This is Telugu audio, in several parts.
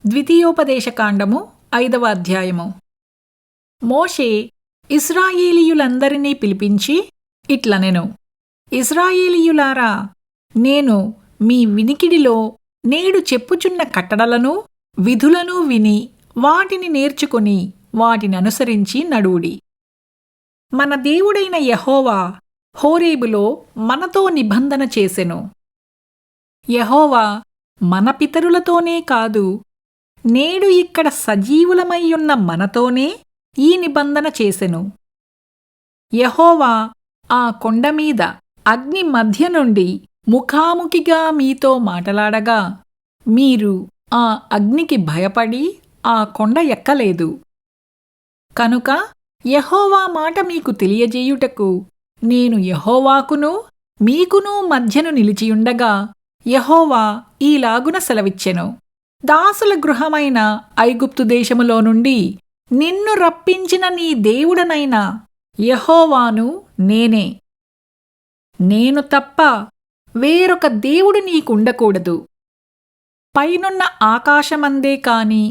ద్వితీయోపదేశకాండము 5వ అధ్యాయము. మోషే ఇశ్రాయేలీయులందరినీ పిలిపించి ఇట్లనెను: ఇశ్రాయేలీయులారా, నేను మీ వినికిడిలో నేడు చెప్పుచున్న కట్టడలను విధులను విని వాటిని నేర్చుకుని వాటిననుసరించి నడువుడి. మన దేవుడైన యెహోవా హోరేబులో మనతో నిబంధన చేసెను. యెహోవా మన పితరులతోనే కాదు, నేడు ఇక్కడ సజీవులమయ్యున్న మనతోనే ఈ నిబంధన చేసెను. యెహోవా ఆ కొండమీద అగ్ని మధ్య నుండి ముఖాముఖిగా మీతో మాటలాడగా మీరు ఆ అగ్నికి భయపడి ఆ కొండ ఎక్కలేదు. కనుక యెహోవా మాట మీకు తెలియజేయుటకు నేను యెహోవాకును మీకును మధ్యను నిలిచియుండగా యెహోవా ఈలాగున సెలవిచ్చెను: దాసుల గృహమైన ఐగుప్తు దేశములో నుండి నిన్ను రప్పించిన నీ దేవుడనైన యెహోవాను నేనే. నేను తప్ప వేరొక దేవుడు నీకుండకూడదు. పైనున్న ఆకాశమందే కాని,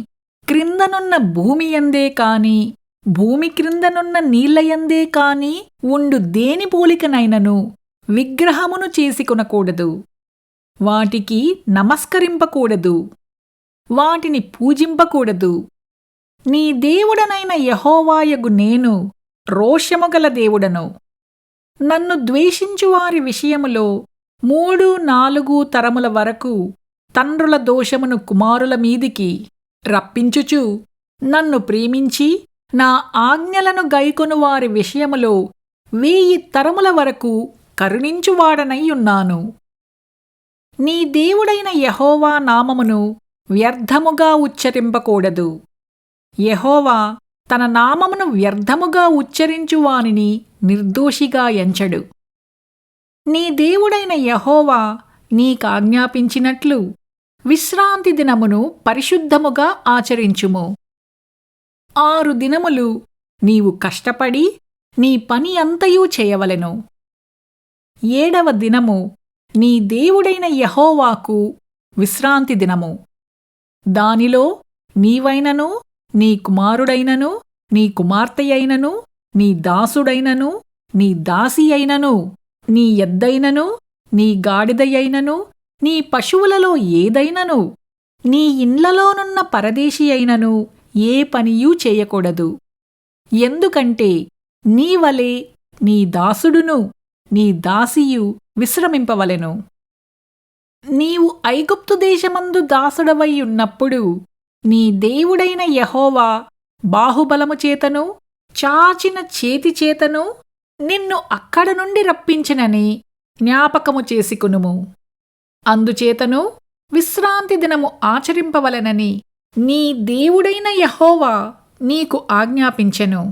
క్రిందనున్న భూమియందే కాని, భూమి క్రిందనున్న నీళ్లయందే కాని ఉండు దేని పోలికనైనను విగ్రహమును చేసుకొనకూడదు. వాటికి నమస్కరింపకూడదు, వాటిని పూజింపకూడదు. నీ దేవుడనైన యెహోవాయగు నేను రోషముగల దేవుడను. నన్ను ద్వేషించువారి విషయములో 3-4 తరముల వరకు తండ్రుల దోషమును కుమారుల మీదికి రప్పించుచు, నన్ను ప్రేమించి నా ఆజ్ఞలను గైకొను వారి విషయములో 1000 తరముల వరకు కరుణించువాడనయ్యున్నాను. నీ దేవుడైన యెహోవా నామమును వ్యర్థముగా ఉచ్చరింపకూడదు. యెహోవా తన నామమును వ్యర్థముగా ఉచ్చరించువానిని నిర్దోషిగా ఎంచడు. నీ దేవుడైన యెహోవా నీకాజ్ఞాపించినట్లు విశ్రాంతి దినమును పరిశుద్ధముగా ఆచరించుము. 6 దినములు నీవు కష్టపడి నీ పని అంతయూ చేయవలెను. 7వ దినము నీ దేవుడైన యెహోవాకు విశ్రాంతి దినము. దానిలో నీవైనను, నీ కుమారుడైనను, నీ కుమార్తెయైనను, నీ దాసుడైనను, నీ దాసి అయినను, నీ ఎద్దైనను, నీ గాడిదయైనను, నీ పశువులలో ఏదైనను, నీ ఇండ్లలోనున్న పరదేశి అయినను ఏ పనియూ చేయకూడదు. ఎందుకంటే నీవలే నీ దాసుడును నీ దాసియు విశ్రమింపవలెను. నీవు ఐగుప్తు దేశమందు దాసుడవై ఉన్నప్పుడు నీ దేవుడైన యెహోవా బాహుబలము చేతను చాచిన చేతి చేతను నిన్ను అక్కడ నుండి రప్పించినని జ్ఞాపకము చేసుకొనుము. అందుచేతను విశ్రాంతి దినము ఆచరింపవలెనని నీ దేవుడైన యెహోవా నీకు ఆజ్ఞాపించెను.